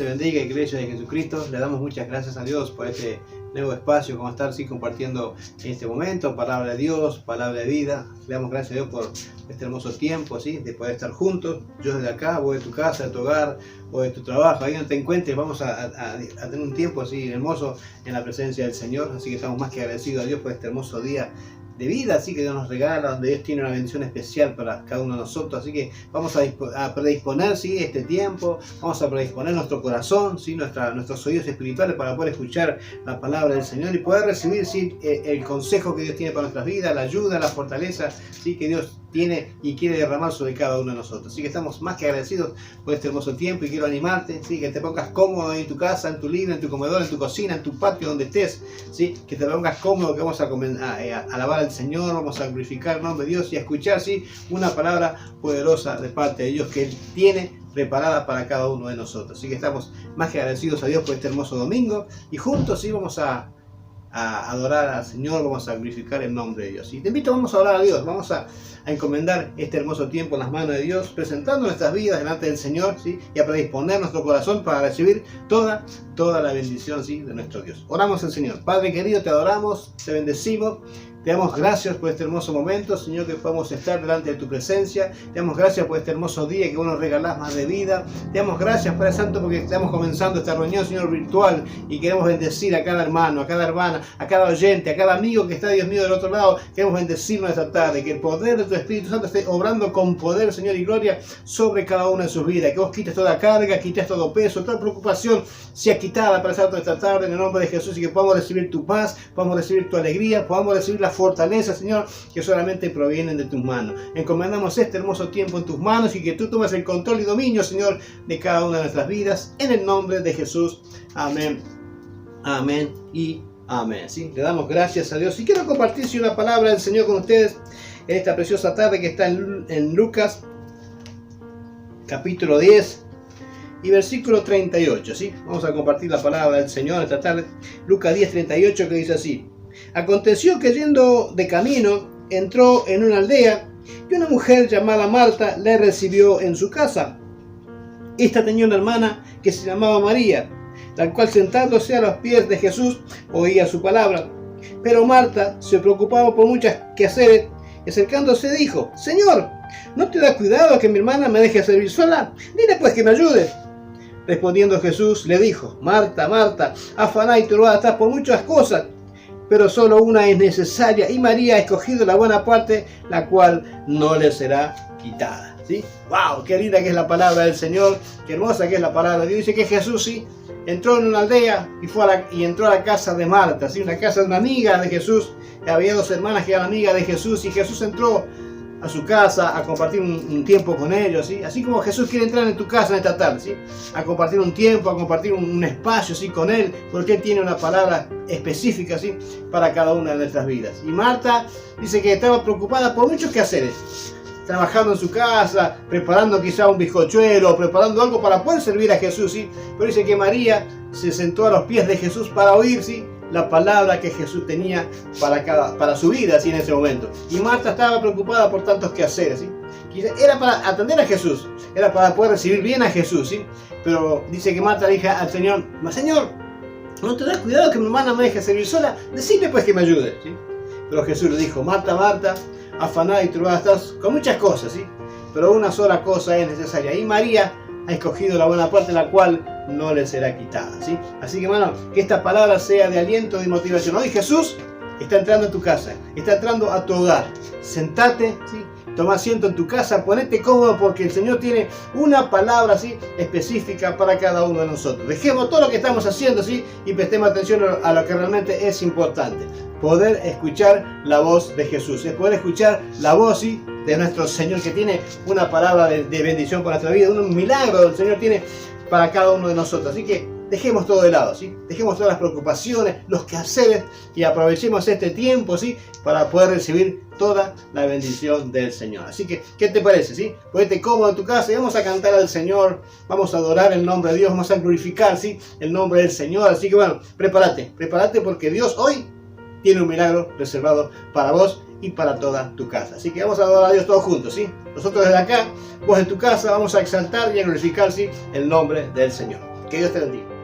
bendiga, Iglesia de Jesucristo. Le damos muchas gracias a Dios por este nuevo espacio, como estar compartiendo en este momento, palabra de Dios, palabra de vida. Le damos gracias a Dios por este hermoso tiempo, de poder estar juntos. Yo desde acá, vos de tu casa, de tu hogar, o de tu trabajo, ahí donde te encuentres, vamos a tener un tiempo hermoso en la presencia del Señor. Así que estamos más que agradecidos a Dios por este hermoso día de vida, así que Dios nos regala, donde Dios tiene una bendición especial para cada uno de nosotros. Así que vamos a predisponer este tiempo, vamos a predisponer nuestro corazón, nuestros oídos espirituales para poder escuchar la palabra del Señor y poder recibir el consejo que Dios tiene para nuestras vidas, la ayuda, la fortaleza que Dios tiene y quiere derramar sobre cada uno de nosotros. Así que estamos más que agradecidos por este hermoso tiempo y quiero animarte, que te pongas cómodo en tu casa, en tu living, en tu comedor, en tu cocina, en tu patio, donde estés, que te pongas cómodo, que vamos a alabar al Señor, vamos a glorificar el nombre de Dios y a escuchar una palabra poderosa de parte de Dios que Él tiene preparada para cada uno de nosotros. Así que estamos más que agradecidos a Dios por este hermoso domingo y juntos vamos a adorar al Señor, vamos a glorificar el nombre de Dios. Y te invito, vamos a orar a Dios, vamos a encomendar este hermoso tiempo en las manos de Dios, presentando nuestras vidas delante del Señor, y a predisponer nuestro corazón para recibir toda la bendición de nuestro Dios. Oramos al Señor. Padre querido, te adoramos, te bendecimos. Te damos gracias por este hermoso momento, Señor, que podemos estar delante de tu presencia. Te damos gracias por este hermoso día que vos nos regalás más de vida. Te damos gracias, Padre Santo, porque estamos comenzando esta reunión, Señor, virtual, y queremos bendecir a cada hermano, a cada hermana, a cada oyente, a cada amigo que está, Dios mío, del otro lado. Queremos bendecirnos esta tarde, que el poder de tu Espíritu Santo esté obrando con poder, Señor, y gloria sobre cada una de sus vidas. Que vos quites toda carga, quites todo peso, toda preocupación sea quitada, Padre Santo, esta tarde en el nombre de Jesús, y que podamos recibir tu paz, podamos recibir tu alegría, podamos recibir la fortaleza, Señor, que solamente provienen de tus manos. Encomendamos este hermoso tiempo en tus manos y que tú tomes el control y dominio, Señor, de cada una de nuestras vidas, en el nombre de Jesús. Amén, amén y amén. Le damos gracias a Dios y quiero compartir una palabra del Señor con ustedes en esta preciosa tarde que está en Lucas capítulo 10 y versículo 38. Vamos a compartir la palabra del Señor esta tarde. Lucas 10, 38, que dice así: Aconteció que yendo de camino, entró en una aldea y una mujer llamada Marta le recibió en su casa. Esta tenía una hermana que se llamaba María, la cual sentándose a los pies de Jesús oía su palabra. Pero Marta se preocupaba por muchos quehaceres y acercándose dijo: Señor, ¿no te da cuidado que mi hermana me deje servir sola? Dile pues que me ayude. Respondiendo Jesús le dijo: Marta, Marta, afanada y turbada estás por muchas cosas, pero solo una es necesaria, y María ha escogido la buena parte, la cual no le será quitada. ¡Wow! ¡Qué linda que es la palabra del Señor! ¡Qué hermosa que es la palabra de Dios! Dice que Jesús entró en una aldea y entró a la casa de Marta, una casa de una amiga de Jesús. Había dos hermanas que eran amigas de Jesús y Jesús entró a su casa a compartir un tiempo con ellos, así como Jesús quiere entrar en tu casa en esta tarde, a compartir un tiempo, a compartir un espacio con Él, porque Él tiene una palabra específica para cada una de nuestras vidas. Y Marta dice que estaba preocupada por muchos quehaceres, trabajando en su casa, preparando quizá un bizcochuelo, preparando algo para poder servir a Jesús, pero dice que María se sentó a los pies de Jesús para oír la palabra que Jesús tenía para su vida en ese momento. Y Marta estaba preocupada por tantos quehaceres. Era para atender a Jesús, era para poder recibir bien a Jesús. Pero dice que Marta le dijo al Señor: Señor, ¿no te das cuidado que mi hermana me deje servir sola? Decime pues que me ayude. Pero Jesús le dijo: Marta, Marta, afanada y turbada estás con muchas cosas, pero una sola cosa es necesaria. Y María ha escogido la buena parte, la cual no le será quitada. Así que, hermano, que esta palabra sea de aliento y motivación. Hoy Jesús está entrando a tu casa, está entrando a tu hogar. Sentate, toma asiento en tu casa, ponete cómodo, porque el Señor tiene una palabra específica para cada uno de nosotros. Dejemos todo lo que estamos haciendo y prestemos atención a lo que realmente es importante: poder escuchar la voz de Jesús, es poder escuchar la voz de nuestro Señor, que tiene una palabra de bendición para nuestra vida, un milagro del Señor tiene para cada uno de nosotros. Así que dejemos todo de lado, dejemos todas las preocupaciones, los quehaceres, y aprovechemos este tiempo para poder recibir toda la bendición del Señor. Así que, ¿qué te parece? Ponete cómodo en tu casa y vamos a cantar al Señor, vamos a adorar el nombre de Dios, vamos a glorificar el nombre del Señor. Así que bueno, prepárate porque Dios hoy tiene un milagro reservado para vos y para toda tu casa. Así que vamos a adorar a Dios todos juntos, Nosotros desde acá, vos en tu casa, vamos a exaltar y a glorificar, el nombre del Señor. Que Dios te bendiga.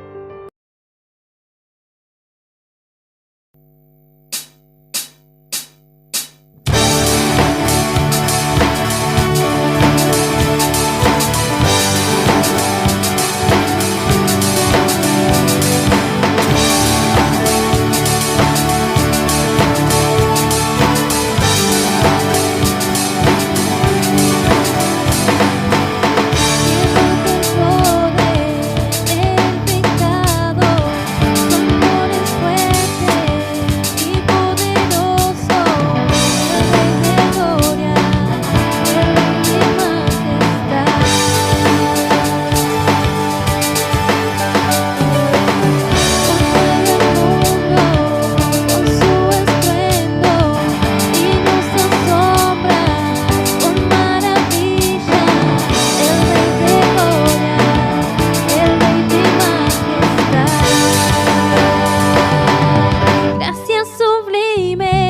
Gracias sublime.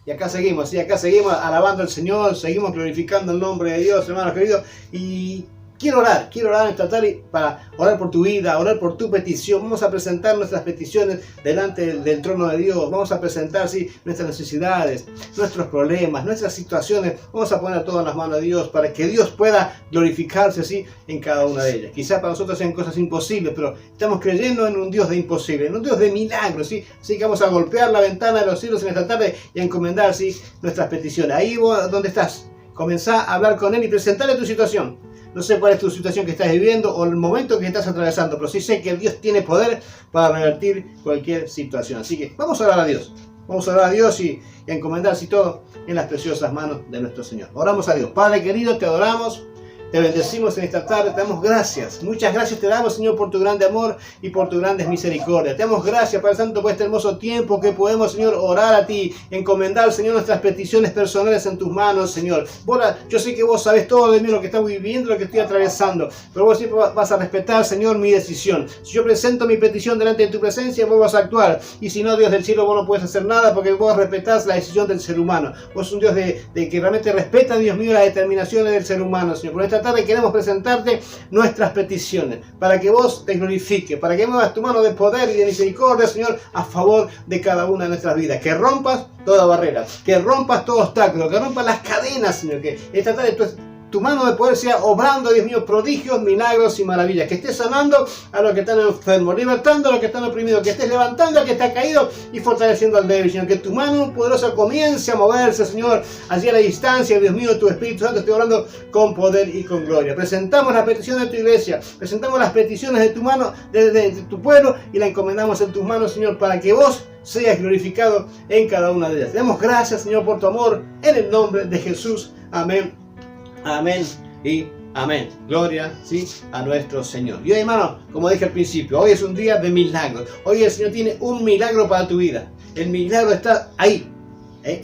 Y acá seguimos, ¿sí? Acá seguimos alabando al Señor, seguimos glorificando el nombre de Dios, hermanos queridos. Y quiero orar en esta tarde para orar por tu vida, orar por tu petición. Vamos a presentar nuestras peticiones delante del trono de Dios. Vamos a presentar, ¿sí?, nuestras necesidades, nuestros problemas, nuestras situaciones. Vamos a poner todo en las manos de Dios para que Dios pueda glorificarse, ¿sí?, en cada una de ellas. Quizás para nosotros sean cosas imposibles, pero estamos creyendo en un Dios de imposible, en un Dios de milagros, ¿sí? Así que vamos a golpear la ventana de los cielos en esta tarde y a encomendar, ¿sí?, nuestras peticiones. Ahí vos, donde estás, comenzá a hablar con Él y presentarle tu situación. No sé cuál es tu situación que estás viviendo o el momento que estás atravesando, pero sí sé que Dios tiene poder para revertir cualquier situación. Así que vamos a orar a Dios. Vamos a orar a Dios y a encomendar así todo en las preciosas manos de nuestro Señor. Oramos a Dios. Padre querido, te adoramos. Te bendecimos en esta tarde, te damos gracias. Muchas gracias te damos, Señor, por tu grande amor y por tu grandes misericordia. Te damos gracias, Padre Santo, por este hermoso tiempo que podemos, Señor, orar a ti, encomendar, Señor, nuestras peticiones personales en tus manos, Señor. Yo sé que vos sabes todo de mí, lo que estoy viviendo, lo que estoy atravesando, pero vos siempre vas a respetar, Señor, mi decisión. Si yo presento mi petición delante de tu presencia, vos vas a actuar. Y si no, Dios del cielo, vos no puedes hacer nada porque vos respetás la decisión del ser humano. Vos sos un Dios de que realmente respeta, Dios mío, las determinaciones del ser humano, Señor. Por esta tarde queremos presentarte nuestras peticiones para que vos te glorifiques, para que muevas tu mano de poder y de misericordia, Señor, a favor de cada una de nuestras vidas. Que rompas toda barrera, que rompas todo obstáculo, que rompas las cadenas, Señor. Que esta tarde tu mano de poder sea obrando, Dios mío, prodigios, milagros y maravillas. Que estés sanando a los que están enfermos, libertando a los que están oprimidos, que estés levantando al que está caído y fortaleciendo al débil, Señor. Que tu mano poderosa comience a moverse, Señor, allí a la distancia, Dios mío, tu Espíritu Santo esté orando con poder y con gloria. Presentamos las peticiones de tu iglesia, presentamos las peticiones de tu mano, de tu pueblo, y la encomendamos en tus manos, Señor, para que vos seas glorificado en cada una de ellas. Te damos gracias, Señor, por tu amor, en el nombre de Jesús. Amén. Amén y amén. Gloria, sí, a nuestro Señor. Y hoy, hermano, como dije al principio, hoy es un día de milagros. Hoy el Señor tiene un milagro para tu vida. El milagro está ahí,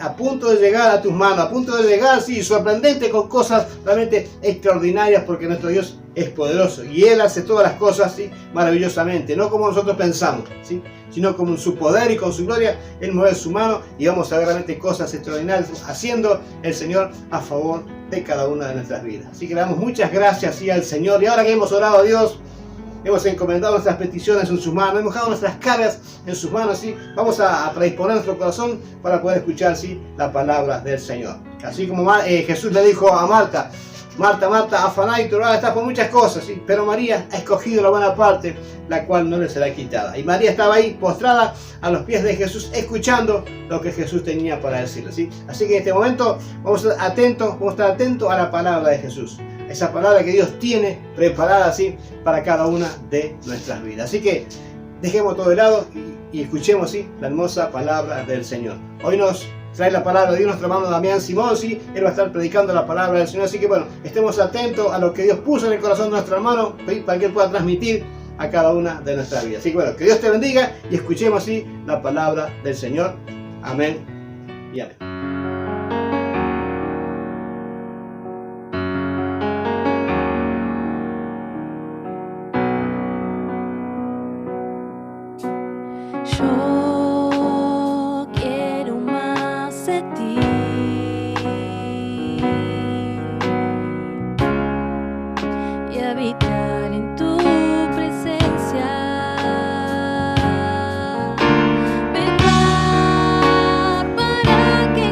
a punto de llegar a tus manos, a punto de llegar, sí, sorprendente, con cosas realmente extraordinarias, porque nuestro Dios es poderoso y Él hace todas las cosas, sí, maravillosamente, no como nosotros pensamos, sí, sino con su poder y con su gloria. Él mueve su mano y vamos a ver realmente cosas extraordinarias haciendo el Señor a favor de cada una de nuestras vidas. Así que le damos muchas gracias, sí, al Señor. Y ahora que hemos orado a Dios, hemos encomendado nuestras peticiones en sus manos, hemos dejado nuestras cargas en sus manos, ¿sí? Vamos a predisponer nuestro corazón para poder escuchar, ¿sí?, la palabra del Señor. Así como Jesús le dijo a Marta, Marta, Marta, afanada y turbada estás por muchas cosas, ¿sí?, pero María ha escogido la buena parte, la cual no le será quitada. Y María estaba ahí postrada a los pies de Jesús, escuchando lo que Jesús tenía para decirle, ¿sí? Así que en este momento vamos a estar atentos a la palabra de Jesús. Esa palabra que Dios tiene preparada, así para cada una de nuestras vidas. Así que dejemos todo de lado y escuchemos, ¿sí?, la hermosa palabra del Señor. Hoy nos trae la palabra de Dios nuestro hermano Damián Simón, ¿sí? Él va a estar predicando la palabra del Señor. Así que bueno, estemos atentos a lo que Dios puso en el corazón de nuestro hermano, ¿sí?, para que Él pueda transmitir a cada una de nuestras vidas. Así que bueno, que Dios te bendiga y escuchemos, ¿sí?, la palabra del Señor. Amén y amén. Yo quiero más de ti, y habitar en tu presencia, velar para que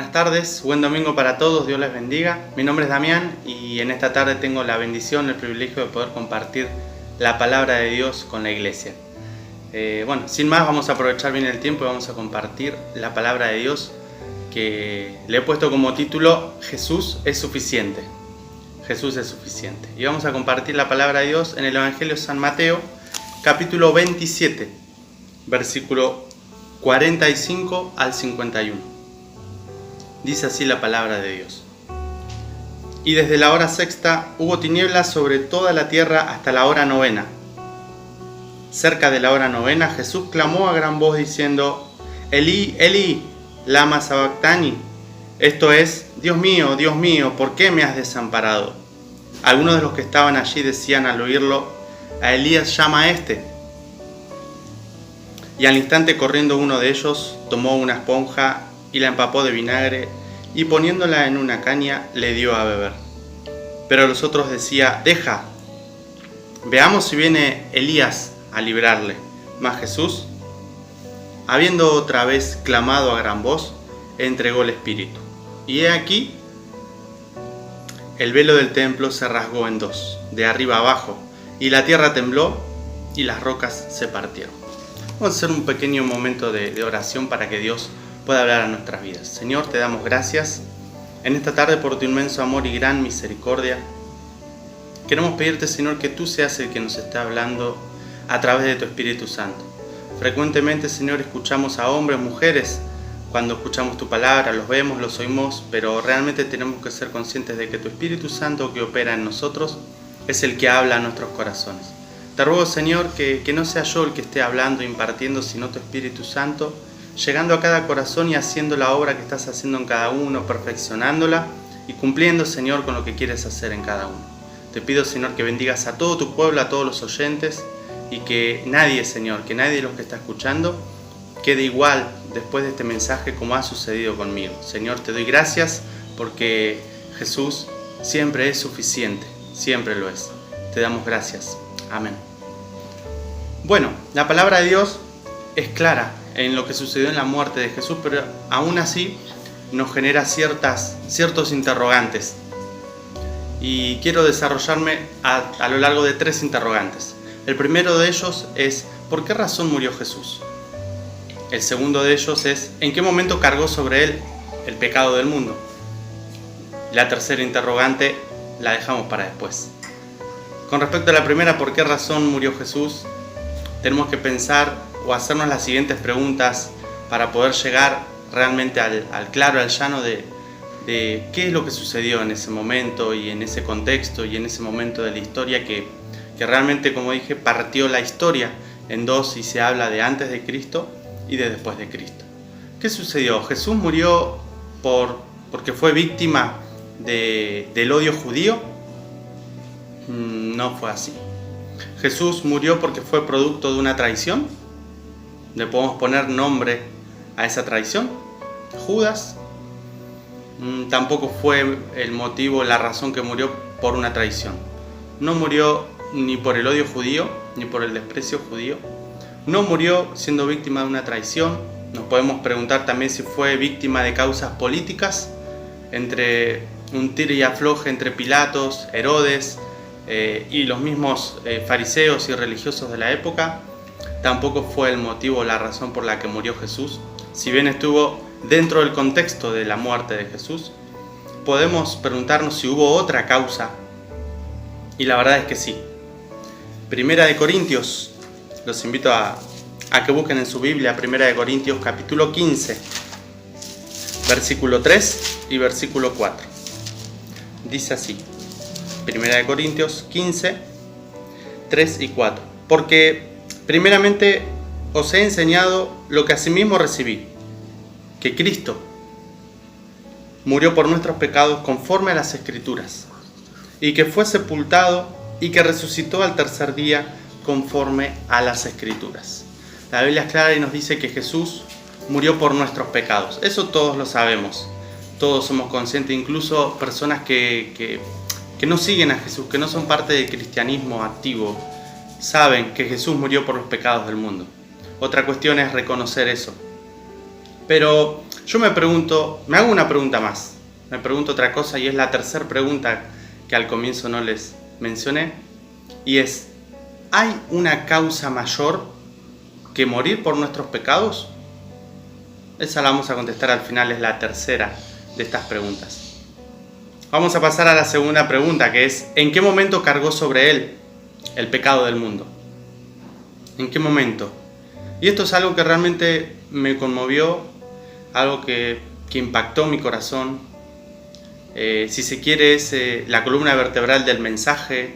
buenas tardes, buen domingo para todos, Dios les bendiga. Mi nombre es Damián y en esta tarde tengo la bendición, el privilegio de poder compartir la palabra de Dios con la iglesia. Sin más, vamos a aprovechar bien el tiempo y vamos a compartir la palabra de Dios que le he puesto como título Jesús es suficiente. Jesús es suficiente. Y vamos a compartir la palabra de Dios en el Evangelio de San Mateo, capítulo 27, versículo 45 al 51. Dice así la palabra de Dios. Y desde la hora sexta hubo tinieblas sobre toda la tierra hasta la hora novena. Cerca de la hora novena Jesús clamó a gran voz diciendo: Elí, Elí, lama sabactani. Esto es: Dios mío, ¿por qué me has desamparado? Algunos de los que estaban allí decían al oírlo: a Elías llama a este. Y al instante, corriendo uno de ellos, tomó una esponja y la empapó de vinagre, y poniéndola en una caña le dio a beber. Pero los otros decían: deja, veamos si viene Elías a librarle. Mas Jesús, habiendo otra vez clamado a gran voz, entregó el espíritu. Y he aquí, el velo del templo se rasgó en dos, de arriba abajo, y la tierra tembló y las rocas se partieron. Vamos a hacer un pequeño momento de oración para que Dios pueda hablar a nuestras vidas. Señor, te damos gracias en esta tarde por tu inmenso amor y gran misericordia. Queremos pedirte, Señor, que tú seas el que nos esté hablando a través de tu Espíritu Santo. Frecuentemente, Señor, escuchamos a hombres, mujeres, cuando escuchamos tu palabra, los vemos, los oímos, pero realmente tenemos que ser conscientes de que tu Espíritu Santo que opera en nosotros es el que habla a nuestros corazones. Te ruego, Señor, que no sea yo el que esté hablando e impartiendo, sino tu Espíritu Santo, llegando a cada corazón y haciendo la obra que estás haciendo en cada uno, perfeccionándola y cumpliendo, Señor, con lo que quieres hacer en cada uno. Te pido, Señor, que bendigas a todo tu pueblo, a todos los oyentes, y que nadie, Señor, que nadie de los que está escuchando quede igual después de este mensaje como ha sucedido conmigo. Señor, te doy gracias porque Jesús siempre es suficiente, siempre lo es. Te damos gracias. Amén. Bueno, la palabra de Dios es clara en lo que sucedió en la muerte de Jesús, pero aún así nos genera ciertos interrogantes. Y quiero desarrollarme a lo largo de 3 interrogantes. El primero de ellos es: ¿por qué razón murió Jesús? El segundo de ellos es: ¿en qué momento cargó sobre él el pecado del mundo? La tercera interrogante la dejamos para después. Con respecto a la primera, ¿por qué razón murió Jesús?, tenemos que pensar o hacernos las siguientes preguntas para poder llegar realmente al claro, al llano de qué es lo que sucedió en ese momento y en ese contexto y en ese momento de la historia que realmente, como dije, partió la historia en dos y se habla de antes de Cristo y de después de Cristo. ¿Qué sucedió? ¿Jesús murió porque fue víctima del odio judío? No fue así. ¿Jesús murió porque fue producto de una traición? ¿Le podemos poner nombre a esa traición? ¿Judas? Tampoco fue el motivo, la razón que murió por una traición. No murió ni por el odio judío, ni por el desprecio judío. No murió siendo víctima de una traición. Nos podemos preguntar también si fue víctima de causas políticas, entre un tira y afloje entre Pilatos, Herodes y los mismos fariseos y religiosos de la época. Tampoco fue el motivo o la razón por la que murió Jesús. Si bien estuvo dentro del contexto de la muerte de Jesús, podemos preguntarnos si hubo otra causa, y la verdad es que sí. Primera de Corintios, los invito a que busquen en su Biblia Primera de Corintios capítulo 15, versículo 3 y versículo 4. Dice así, Primera de Corintios 15, 3 y 4. Porque primeramente os he enseñado lo que asimismo recibí, que Cristo murió por nuestros pecados conforme a las Escrituras, y que fue sepultado y que resucitó al tercer día conforme a las Escrituras. La Biblia es clara y nos dice que Jesús murió por nuestros pecados. Eso todos lo sabemos, todos somos conscientes, incluso personas que no siguen a Jesús, que no son parte del cristianismo activo, saben que Jesús murió por los pecados del mundo. Otra cuestión es reconocer eso. Pero yo me hago una pregunta más. Me pregunto otra cosa y es la tercera pregunta que al comienzo no les mencioné. Y es, ¿hay una causa mayor que morir por nuestros pecados? Esa la vamos a contestar al final, es la tercera de estas preguntas. Vamos a pasar a la segunda pregunta, que es, ¿en qué momento cargó sobre él el pecado del mundo? ¿En qué momento? Y esto es algo que realmente me conmovió, algo que impactó mi corazón. Si se quiere, es la columna vertebral del mensaje.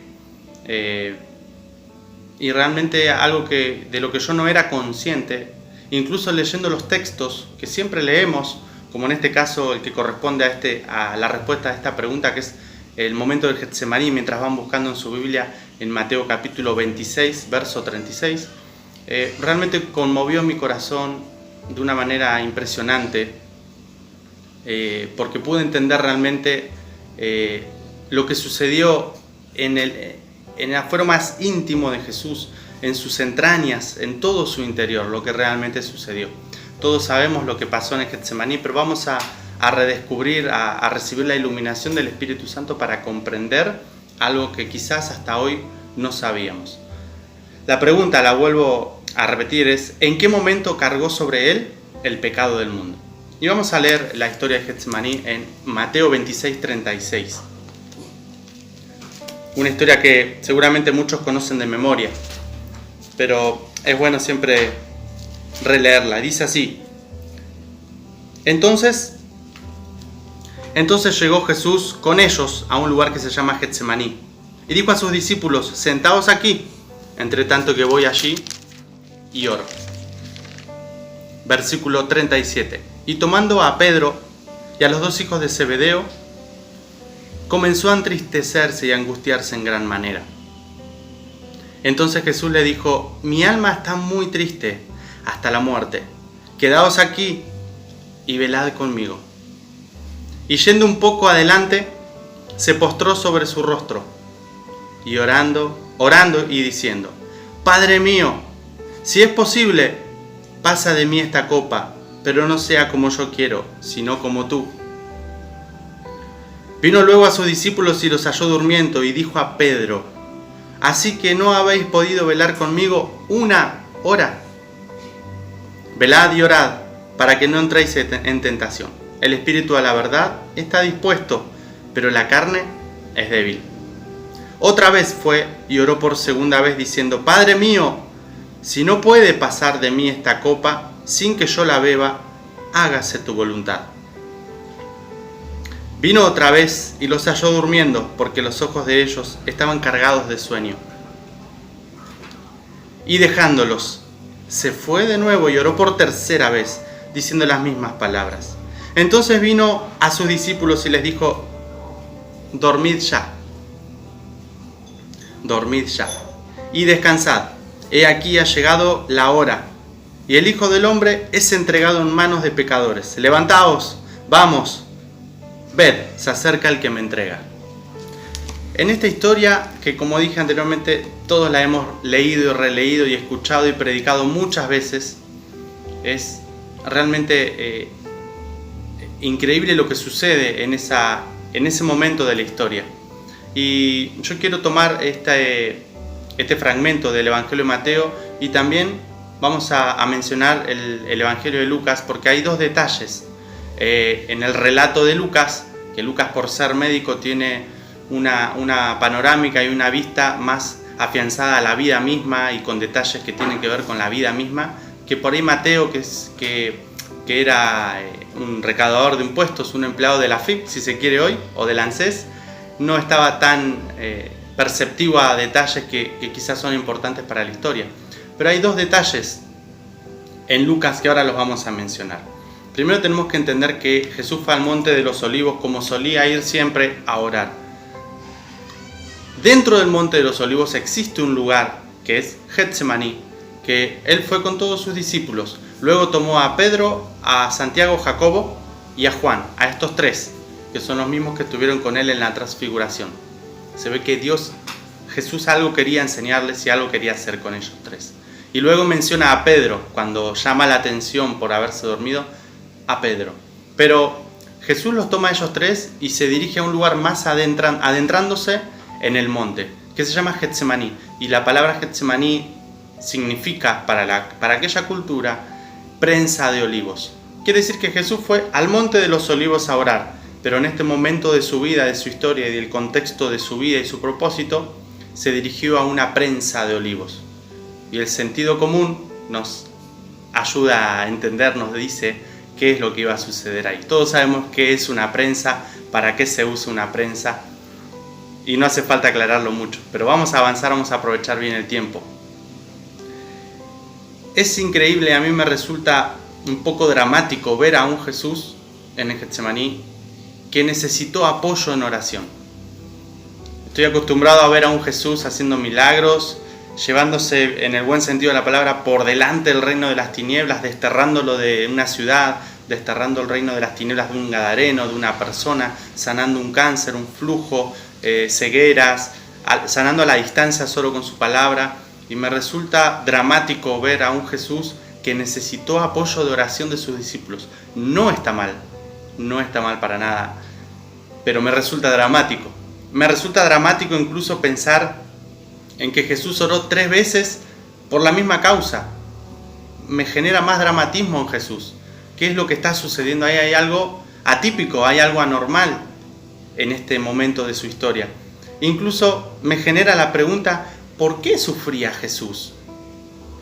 Y realmente algo de lo que yo no era consciente, incluso leyendo los textos que siempre leemos, como en este caso el que corresponde a la respuesta a esta pregunta, que es el momento del Getsemaní, mientras van buscando en su Biblia en Mateo capítulo 26, verso 36, realmente conmovió mi corazón de una manera impresionante, porque pude entender realmente lo que sucedió en el afuero más íntimo de Jesús, en sus entrañas, en todo su interior, lo que realmente sucedió. Todos sabemos lo que pasó en el Getsemaní, pero vamos a redescubrir, a recibir la iluminación del Espíritu Santo para comprender algo que quizás hasta hoy no sabíamos. La pregunta, la vuelvo a repetir, es ¿en qué momento cargó sobre él el pecado del mundo? Y vamos a leer la historia de Getsemaní en Mateo 26, 36. Una historia que seguramente muchos conocen de memoria, pero es bueno siempre releerla. Dice así: Entonces llegó Jesús con ellos a un lugar que se llama Getsemaní, y dijo a sus discípulos: Sentaos aquí, entre tanto que voy allí y oro. Versículo 37. Y tomando a Pedro y a los dos hijos de Zebedeo, comenzó a entristecerse y a angustiarse en gran manera. Entonces Jesús le dijo: Mi alma está muy triste hasta la muerte. Quedaos aquí y velad conmigo. Y yendo un poco adelante, se postró sobre su rostro y orando y diciendo: Padre mío, si es posible, pasa de mí esta copa, pero no sea como yo quiero, sino como tú. Vino luego a sus discípulos y los halló durmiendo, y dijo a Pedro: ¿Así que no habéis podido velar conmigo una hora? Velad y orad, para que no entréis en tentación. El espíritu a la verdad está dispuesto, pero la carne es débil. Otra vez fue y oró por segunda vez, diciendo: Padre mío, si no puede pasar de mí esta copa sin que yo la beba, hágase tu voluntad. Vino otra vez y los halló durmiendo, porque los ojos de ellos estaban cargados de sueño. Y dejándolos, se fue de nuevo y oró por tercera vez, diciendo las mismas palabras. Entonces vino a sus discípulos y les dijo: Dormid ya, y descansad. He aquí ha llegado la hora, y el Hijo del Hombre es entregado en manos de pecadores. Levantaos, vamos, ved, se acerca el que me entrega. En esta historia, que como dije anteriormente, todos la hemos leído y releído y escuchado y predicado muchas veces, es realmente increíble lo que sucede en ese momento de la historia. Y yo quiero tomar este fragmento del Evangelio de Mateo y también vamos a mencionar el Evangelio de Lucas, porque hay dos detalles en el relato de Lucas, que Lucas, por ser médico, tiene una panorámica y una vista más afianzada a la vida misma y con detalles que tienen que ver con la vida misma, que por ahí Mateo, que era un recaudador de impuestos, un empleado de la FIP, si se quiere hoy, o del ANSES, no estaba tan perceptivo a detalles que quizás son importantes para la historia. Pero hay dos detalles en Lucas que ahora los vamos a mencionar. Primero tenemos que entender que Jesús fue al Monte de los Olivos, como solía ir siempre, a orar. Dentro del Monte de los Olivos existe un lugar que es Getsemaní, que él fue con todos sus discípulos. Luego tomó a Pedro, a Santiago, Jacobo y a Juan, a estos tres, que son los mismos que estuvieron con él en la transfiguración. Se ve que Jesús algo quería enseñarles y algo quería hacer con ellos tres. Y luego menciona a Pedro, cuando llama la atención por haberse dormido, a Pedro. Pero Jesús los toma a ellos tres y se dirige a un lugar más adentrándose en el monte, que se llama Getsemaní. Y la palabra Getsemaní significa para aquella cultura prensa de olivos. Quiere decir que Jesús fue al monte de los olivos a orar, pero en este momento de su vida, de su historia y del contexto de su vida y su propósito, se dirigió a una prensa de olivos. Y el sentido común nos ayuda a entender, nos dice qué es lo que iba a suceder ahí. Todos sabemos qué es una prensa, para qué se usa una prensa, y no hace falta aclararlo mucho, pero vamos a avanzar, vamos a aprovechar bien el tiempo. Es increíble, a mí me resulta un poco dramático ver a un Jesús en el Getsemaní que necesitó apoyo en oración. Estoy acostumbrado a ver a un Jesús haciendo milagros, llevándose en el buen sentido de la palabra por delante el reino de las tinieblas, desterrándolo de una ciudad, desterrando el reino de las tinieblas de un gadareno, de una persona, sanando un cáncer, un flujo, cegueras, sanando a la distancia solo con su palabra. Y me resulta dramático ver a un Jesús que necesitó apoyo de oración de sus discípulos. No está mal para nada, pero me resulta dramático. Me resulta dramático incluso pensar en que Jesús oró 3 veces por la misma causa. Me genera más dramatismo en Jesús. ¿Qué es lo que está sucediendo ahí? Hay algo atípico, hay algo anormal en este momento de su historia. Incluso me genera la pregunta, ¿por qué sufría Jesús?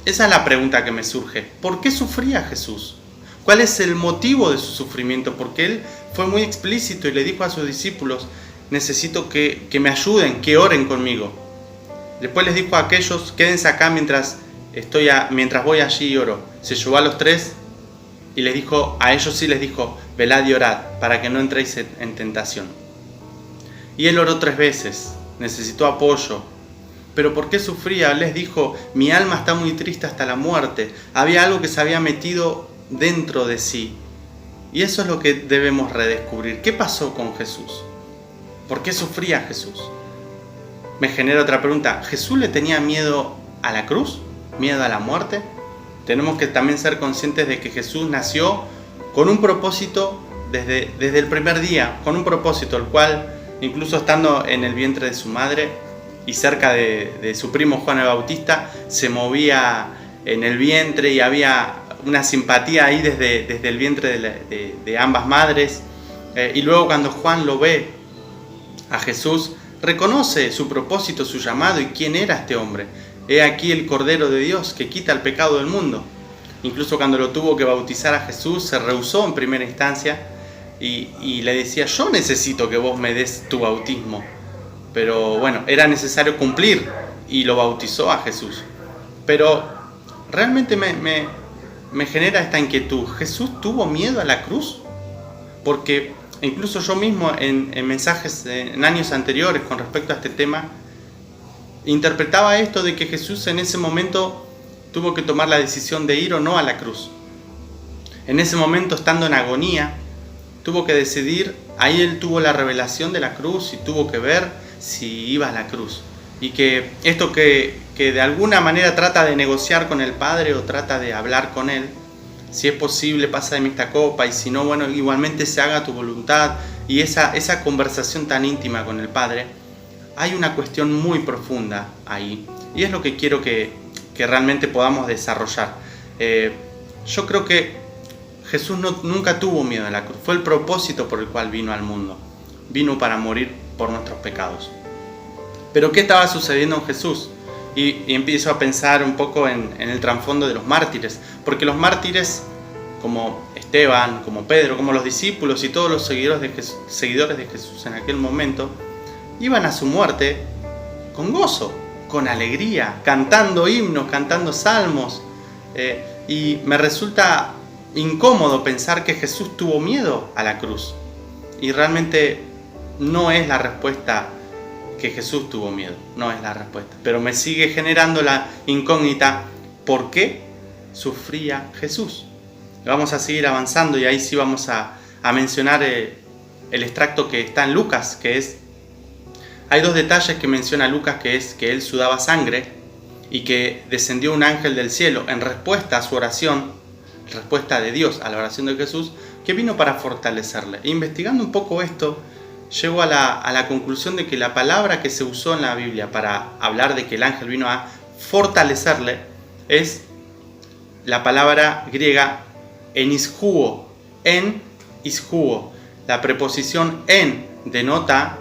Esa es la pregunta que me surge. ¿Por qué sufría Jesús? ¿Cuál es el motivo de su sufrimiento? Porque él fue muy explícito y le dijo a sus discípulos, necesito que me ayuden, que oren conmigo. Después les dijo a aquellos, quédense acá mientras voy allí y oro. Se llevó a los 3 y les dijo, a ellos sí les dijo, velad y orad, para que no entréis en tentación. Y él oró 3 veces, necesitó apoyo. ¿Pero por qué sufría? Les dijo, mi alma está muy triste hasta la muerte. Había algo que se había metido dentro de sí. Y eso es lo que debemos redescubrir. ¿Qué pasó con Jesús? ¿Por qué sufría Jesús? Me genera otra pregunta. ¿Jesús le tenía miedo a la cruz? ¿Miedo a la muerte? Tenemos que también ser conscientes de que Jesús nació con un propósito desde el primer día, con un propósito, el cual, incluso estando en el vientre de su madre y cerca de su primo Juan el Bautista, se movía en el vientre y había una simpatía ahí desde el vientre de ambas madres. Y luego cuando Juan lo ve a Jesús, reconoce su propósito, su llamado y quién era este hombre. He aquí el Cordero de Dios que quita el pecado del mundo. Incluso cuando lo tuvo que bautizar a Jesús, se rehusó en primera instancia y le decía, yo necesito que vos me des tu bautismo. Pero bueno, era necesario cumplir y lo bautizó a Jesús. Pero realmente me genera esta inquietud. ¿Jesús tuvo miedo a la cruz? Porque incluso yo mismo en mensajes en años anteriores con respecto a este tema, interpretaba esto de que Jesús en ese momento tuvo que tomar la decisión de ir o no a la cruz. En ese momento, estando en agonía, tuvo que decidir, ahí él tuvo la revelación de la cruz y tuvo que ver si iba a la cruz. Y que esto que de alguna manera trata de negociar con el Padre o trata de hablar con él, si es posible pasa de mí esta copa y si no, bueno, igualmente se haga tu voluntad. Y esa conversación tan íntima con el Padre, hay una cuestión muy profunda ahí. Y es lo que quiero que realmente podamos desarrollar. Yo creo que Jesús nunca tuvo miedo a la cruz. Fue el propósito por el cual vino al mundo. Vino para morir por nuestros pecados. Pero ¿qué estaba sucediendo en Jesús? Y empiezo a pensar un poco en el trasfondo de los mártires. Porque los mártires, como Esteban, como Pedro, como los discípulos y todos los seguidores de Jesús en aquel momento, iban a su muerte con gozo, con alegría, cantando himnos, cantando salmos. Y me resulta incómodo pensar que Jesús tuvo miedo a la cruz. Y realmente no es la respuesta que Jesús tuvo miedo, no es la respuesta. Pero me sigue generando la incógnita, ¿por qué sufría Jesús? Vamos a seguir avanzando y ahí sí vamos a mencionar el extracto que está en Lucas, que es... Hay 2 detalles que menciona Lucas, que es que él sudaba sangre y que descendió un ángel del cielo en respuesta a su oración, respuesta de Dios a la oración de Jesús, que vino para fortalecerle. E investigando un poco esto, llego a la conclusión de que la palabra que se usó en la Biblia para hablar de que el ángel vino a fortalecerle es la palabra griega enishuo. La preposición en denota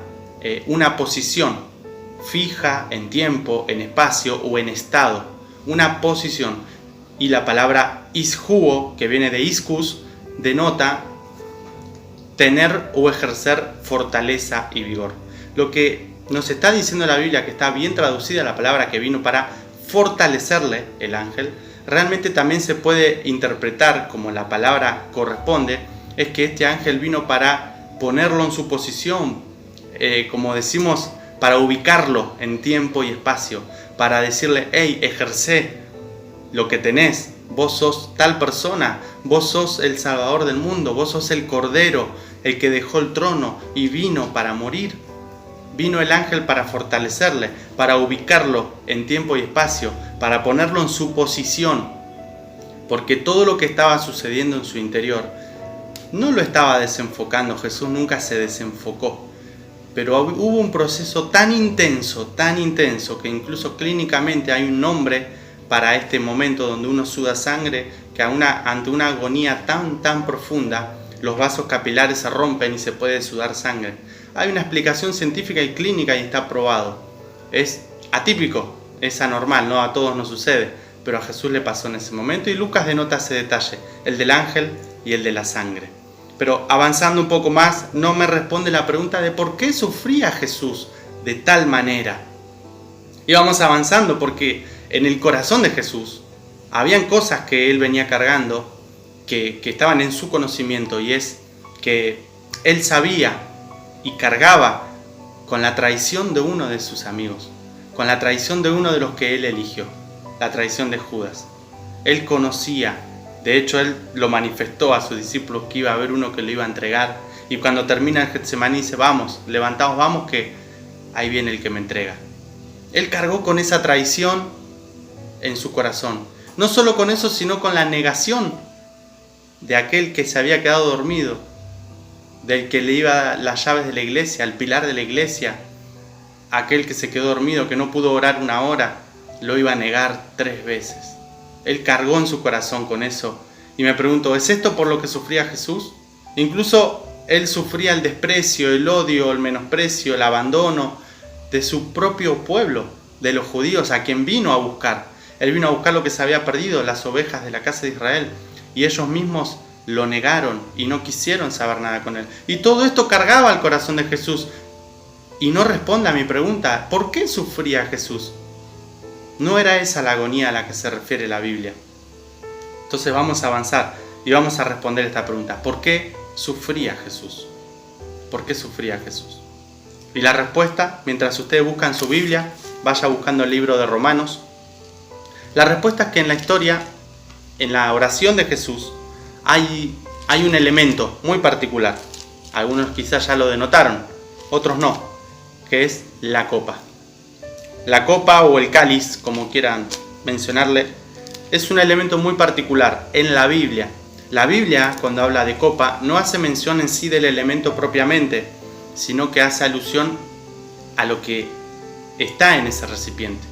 una posición fija en tiempo, en espacio o en estado, una posición. Y la palabra ishuo, que viene de iscus, denota tener o ejercer fortaleza y vigor. Lo que nos está diciendo la Biblia, que está bien traducida la palabra que vino para fortalecerle el ángel, realmente también se puede interpretar como la palabra corresponde, es que este ángel vino para ponerlo en su posición, como decimos, para ubicarlo en tiempo y espacio, para decirle, hey, ejercé lo que tenés, vos sos tal persona, vos sos el Salvador del mundo, vos sos el Cordero, el que dejó el trono y vino para morir. Vino el ángel para fortalecerle, para ubicarlo en tiempo y espacio, para ponerlo en su posición, porque todo lo que estaba sucediendo en su interior no lo estaba desenfocando. Jesús nunca se desenfocó, pero hubo un proceso tan intenso, que incluso clínicamente hay un nombre para este momento donde uno suda sangre, que ante una agonía tan profunda, los vasos capilares se rompen y se puede sudar sangre. Hay una explicación científica y clínica y está probado. Es atípico, es anormal, no a todos nos sucede, pero a Jesús le pasó en ese momento y Lucas denota ese detalle, el del ángel y el de la sangre. Pero avanzando un poco más, no me responde la pregunta de por qué sufría Jesús de tal manera. Y vamos avanzando porque en el corazón de Jesús habían cosas que él venía cargando que estaban en su conocimiento, y es que él sabía y cargaba con la traición de uno de sus amigos, con la traición de uno de los que él eligió, la traición de Judas. Él conocía, de hecho él lo manifestó a sus discípulos, que iba a haber uno que lo iba a entregar, y cuando termina el Getsemaní dice, vamos, levantaos, vamos, que ahí viene el que me entrega. Él cargó con esa traición en su corazón, no solo con eso, sino con la negación de aquel que se había quedado dormido, del que le iba las llaves de la iglesia, al pilar de la iglesia. Aquel que se quedó dormido, que no pudo orar una hora, lo iba a negar 3 veces. Él cargó en su corazón con eso. Y me pregunto, ¿es esto por lo que sufría Jesús? Incluso él sufría el desprecio, el odio, el menosprecio, el abandono de su propio pueblo, de los judíos, a quien vino a buscar. Él vino a buscar lo que se había perdido, las ovejas de la casa de Israel. Y ellos mismos lo negaron y no quisieron saber nada con él. Y todo esto cargaba al corazón de Jesús. Y no responde a mi pregunta, ¿por qué sufría Jesús? No era esa la agonía a la que se refiere la Biblia. Entonces vamos a avanzar y vamos a responder esta pregunta. ¿Por qué sufría Jesús? ¿Por qué sufría Jesús? Y la respuesta, mientras ustedes buscan su Biblia, vaya buscando el libro de Romanos. La respuesta es que en la historia, en la oración de Jesús, hay un elemento muy particular. Algunos quizás ya lo denotaron, otros no, que es la copa. La copa o el cáliz, como quieran mencionarle, es un elemento muy particular en la Biblia. La Biblia, cuando habla de copa, no hace mención en sí del elemento propiamente, sino que hace alusión a lo que está en ese recipiente.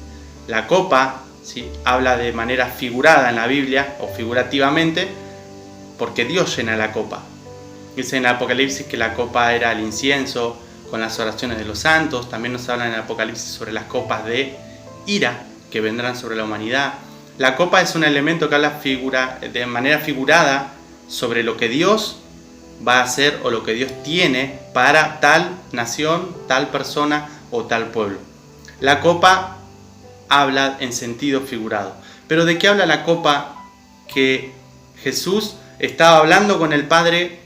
La copa, ¿sí?, habla de manera figurada en la Biblia, o figurativamente, porque Dios llena la copa. Dice en el Apocalipsis que la copa era el incienso, con las oraciones de los santos. También nos habla en el Apocalipsis sobre las copas de ira que vendrán sobre la humanidad. La copa es un elemento que habla de manera figurada sobre lo que Dios va a hacer o lo que Dios tiene para tal nación, tal persona o tal pueblo. La copa habla en sentido figurado. Pero ¿de qué habla la copa? Que Jesús estaba hablando con el Padre,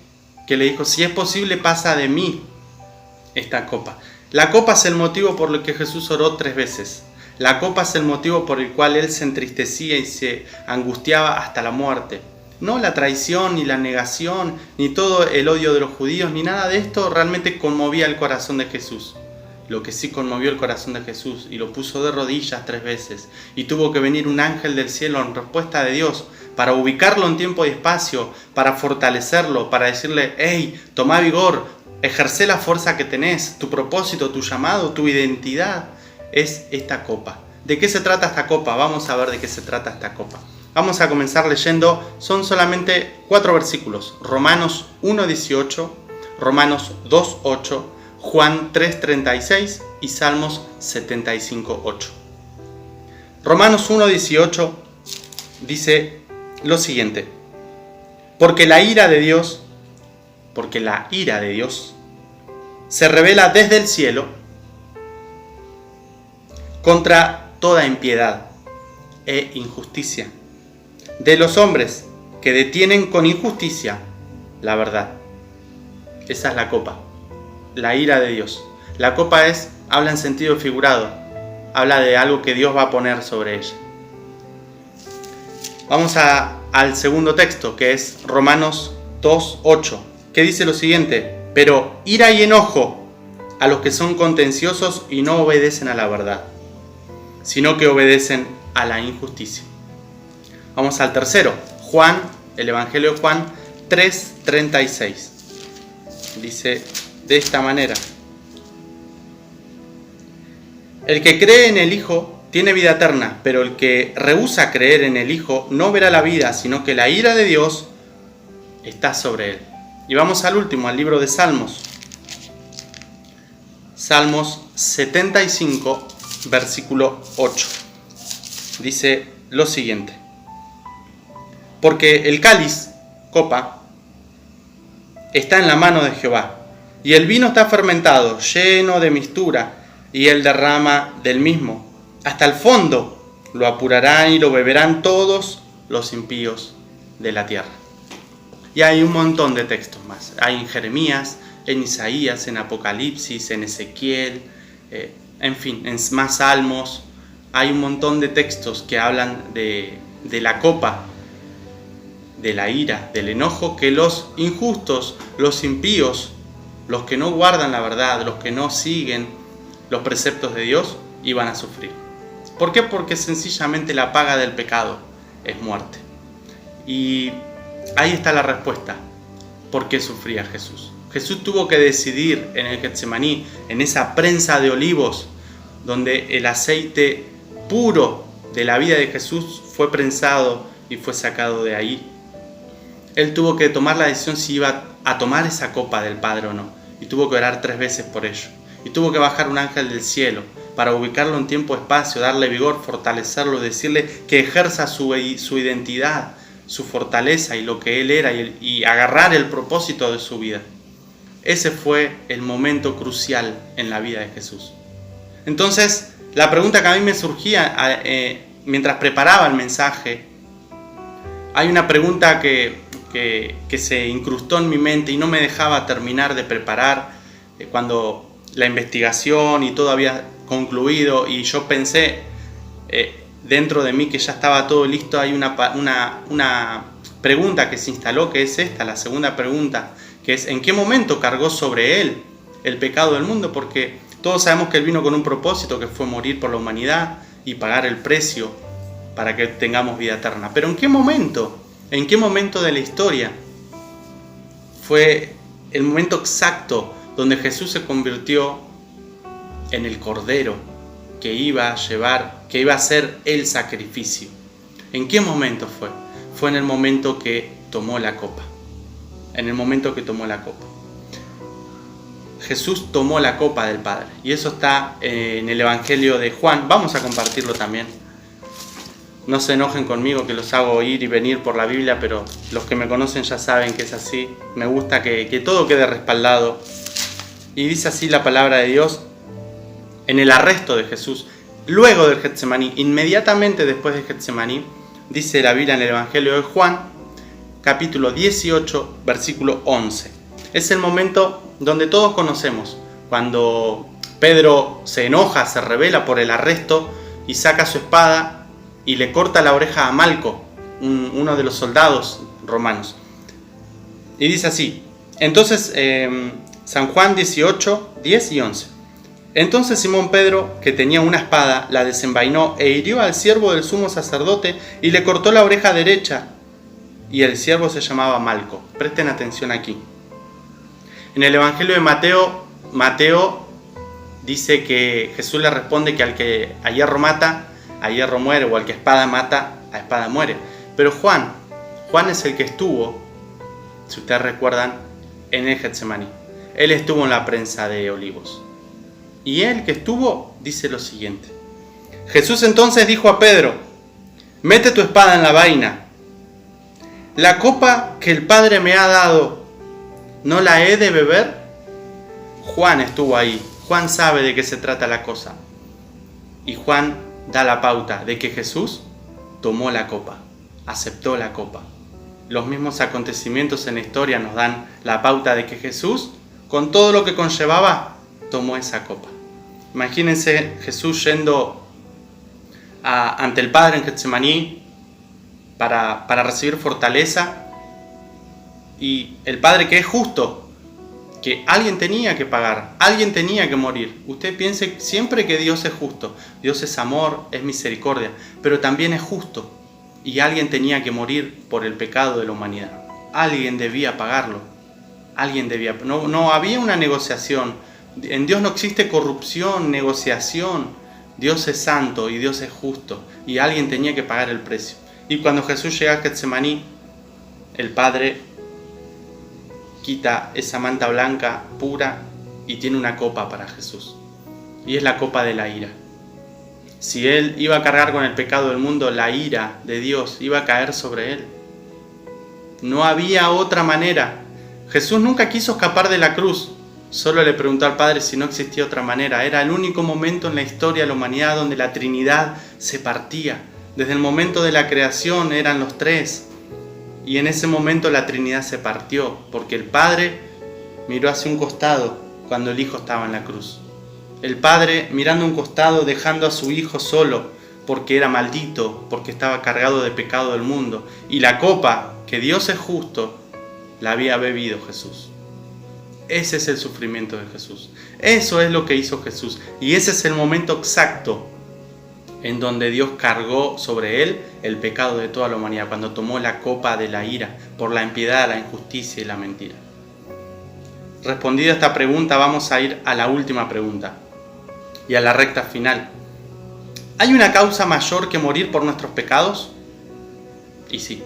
que le dijo, si es posible, pasa de mí esta copa. La copa es el motivo por el que Jesús oró 3 veces. La copa es el motivo por el cual él se entristecía y se angustiaba hasta la muerte. No la traición, ni la negación, ni todo el odio de los judíos, ni nada de esto realmente conmovía el corazón de Jesús. Lo que sí conmovió el corazón de Jesús y lo puso de rodillas 3 veces. Y tuvo que venir un ángel del cielo en respuesta de Dios para ubicarlo en tiempo y espacio, para fortalecerlo, para decirle: hey, toma vigor, ejerce la fuerza que tenés, tu propósito, tu llamado, tu identidad es esta copa. ¿De qué se trata esta copa? Vamos a ver de qué se trata esta copa. Vamos a comenzar leyendo, son solamente 4 versículos. Romanos 1:18, Romanos 2:8, Juan 3:36 y Salmos 75:8. Romanos 1:18 dice lo siguiente: porque la ira de Dios se revela desde el cielo contra toda impiedad e injusticia de los hombres que detienen con injusticia la verdad. Esa es la copa, la ira de Dios. La copa habla en sentido figurado, habla de algo que Dios va a poner sobre ella. Vamos al segundo texto, que es Romanos 2:8, que dice lo siguiente: pero ira y enojo a los que son contenciosos y no obedecen a la verdad, sino que obedecen a la injusticia. Vamos al tercero, Juan, el Evangelio de Juan 3:36. Dice de esta manera: el que cree en el Hijo tiene vida eterna, pero el que rehúsa creer en el Hijo no verá la vida, sino que la ira de Dios está sobre él. Y vamos al último, al libro de Salmos. Salmos 75, versículo 8. Dice lo siguiente: porque el cáliz, copa, está en la mano de Jehová, y el vino está fermentado, lleno de mistura, y él derrama del mismo. Hasta el fondo lo apurarán y lo beberán todos los impíos de la tierra. Y hay un montón de textos más. Hay en Jeremías, en Isaías, en Apocalipsis, en Ezequiel, en fin, en más salmos. Hay un montón de textos que hablan de la copa, de la ira, del enojo que los injustos, los impíos, los que no guardan la verdad, los que no siguen los preceptos de Dios, iban a sufrir. ¿Por qué? Porque sencillamente la paga del pecado es muerte. Y ahí está la respuesta. ¿Por qué sufría Jesús? Jesús tuvo que decidir en el Getsemaní, en esa prensa de olivos, donde el aceite puro de la vida de Jesús fue prensado y fue sacado de ahí. Él tuvo que tomar la decisión si iba a tomar esa copa del Padre o no. Y tuvo que orar 3 veces por ello. Y tuvo que bajar un ángel del cielo para ubicarlo en tiempo y espacio, darle vigor, fortalecerlo, decirle que ejerza su identidad, su fortaleza y lo que él era y agarrar el propósito de su vida. Ese fue el momento crucial en la vida de Jesús. Entonces, la pregunta que a mí me surgía mientras preparaba el mensaje, hay una pregunta que se incrustó en mi mente y no me dejaba terminar de preparar cuando la investigación y todo había concluido y yo pensé dentro de mí que ya estaba todo listo. Hay una pregunta que se instaló, que es esta, la segunda pregunta, que es: ¿en qué momento cargó sobre él el pecado del mundo? Porque todos sabemos que él vino con un propósito, que fue morir por la humanidad y pagar el precio para que tengamos vida eterna. Pero ¿en qué momento? ¿En qué momento de la historia fue el momento exacto donde Jesús se convirtió en el Cordero que iba a ser el sacrificio? ¿En qué momento fue? Fue en el momento que tomó la copa. En el momento que tomó la copa. Jesús tomó la copa del Padre. Y eso está en el Evangelio de Juan. Vamos a compartirlo también. No se enojen conmigo que los hago ir y venir por la Biblia, pero los que me conocen ya saben que es así. Me gusta que todo quede respaldado. Y dice así la palabra de Dios: en el arresto de Jesús, luego del Getsemaní, inmediatamente después del Getsemaní, dice la Biblia en el Evangelio de Juan, capítulo 18, versículo 11. Es el momento donde todos conocemos, cuando Pedro se enoja, se rebela por el arresto y saca su espada y le corta la oreja a Malco, uno de los soldados romanos. Y dice así, entonces San Juan 18, 10 y 11. Entonces Simón Pedro, que tenía una espada, la desenvainó e hirió al siervo del sumo sacerdote y le cortó la oreja derecha. Y el siervo se llamaba Malco. Presten atención aquí. En el Evangelio de Mateo dice que Jesús le responde que al que a hierro mata, a hierro muere, o al que a espada mata, a espada muere. Pero Juan es el que estuvo, si ustedes recuerdan, en el Getsemaní. Él estuvo en la prensa de Olivos. Y él que estuvo dice lo siguiente. Jesús entonces dijo a Pedro: mete tu espada en la vaina. La copa que el Padre me ha dado, ¿no la he de beber? Juan estuvo ahí. Juan sabe de qué se trata la cosa. Y Juan da la pauta de que Jesús tomó la copa, aceptó la copa. Los mismos acontecimientos en la historia nos dan la pauta de que Jesús, con todo lo que conllevaba, tomó esa copa. Imagínense Jesús yendo ante el Padre en Getsemaní para recibir fortaleza, y el Padre, que es justo, que alguien tenía que pagar, alguien tenía que morir. Usted piense siempre que Dios es justo. Dios es amor, es misericordia, pero también es justo. Y alguien tenía que morir por el pecado de la humanidad. Alguien debía pagarlo. Alguien debía. No había una negociación. En Dios no existe corrupción, negociación. Dios es santo y Dios es justo. Y alguien tenía que pagar el precio. Y cuando Jesús llega a Getsemaní, el Padre quita esa manta blanca pura y tiene una copa para Jesús. Y es la copa de la ira. Si Él iba a cargar con el pecado del mundo, la ira de Dios iba a caer sobre Él. No había otra manera. Jesús nunca quiso escapar de la cruz. Solo le preguntó al Padre si no existía otra manera. Era el único momento en la historia de la humanidad donde la Trinidad se partía. Desde el momento de la creación eran los tres. Y en ese momento la Trinidad se partió, porque el Padre miró hacia un costado cuando el Hijo estaba en la cruz. El Padre mirando a un costado, dejando a su Hijo solo, porque era maldito, porque estaba cargado de pecado del mundo. Y la copa, que Dios es justo, la había bebido Jesús. Ese es el sufrimiento de Jesús. Eso es lo que hizo Jesús. Y ese es el momento exacto en donde Dios cargó sobre Él el pecado de toda la humanidad, cuando tomó la copa de la ira por la impiedad, la injusticia y la mentira. Respondida esta pregunta, vamos a ir a la última pregunta y a la recta final. ¿Hay una causa mayor que morir por nuestros pecados? Y sí,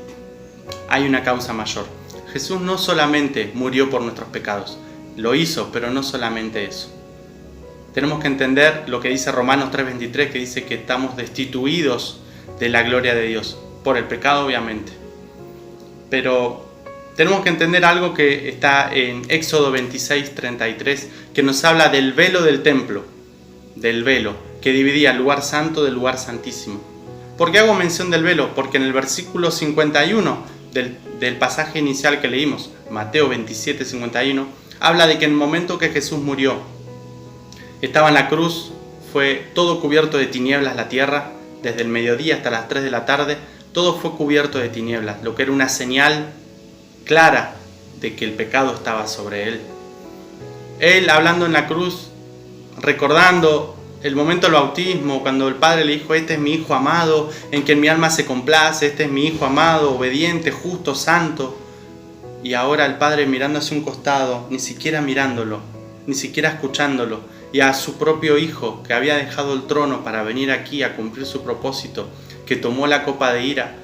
hay una causa mayor. Jesús no solamente murió por nuestros pecados, lo hizo, pero no solamente eso. Tenemos que entender lo que dice Romanos 3:23, que dice que estamos destituidos de la gloria de Dios, por el pecado obviamente. Pero tenemos que entender algo que está en Éxodo 26:33, que nos habla del velo del templo, del velo que dividía el lugar santo del lugar santísimo. ¿Por qué hago mención del velo? Porque en el versículo 51 del pasaje inicial que leímos, Mateo 27:51, habla de que en el momento que Jesús murió, estaba en la cruz, fue todo cubierto de tinieblas la tierra, desde el mediodía hasta las 3 de la tarde, todo fue cubierto de tinieblas, lo que era una señal clara de que el pecado estaba sobre Él. Él hablando en la cruz, recordando el momento del bautismo, cuando el Padre le dijo: este es mi Hijo amado, en quien mi alma se complace, este es mi Hijo amado, obediente, justo, santo. Y ahora el Padre mirando hacia un costado, ni siquiera mirándolo, ni siquiera escuchándolo, y a su propio Hijo, que había dejado el trono para venir aquí a cumplir su propósito, que tomó la copa de ira,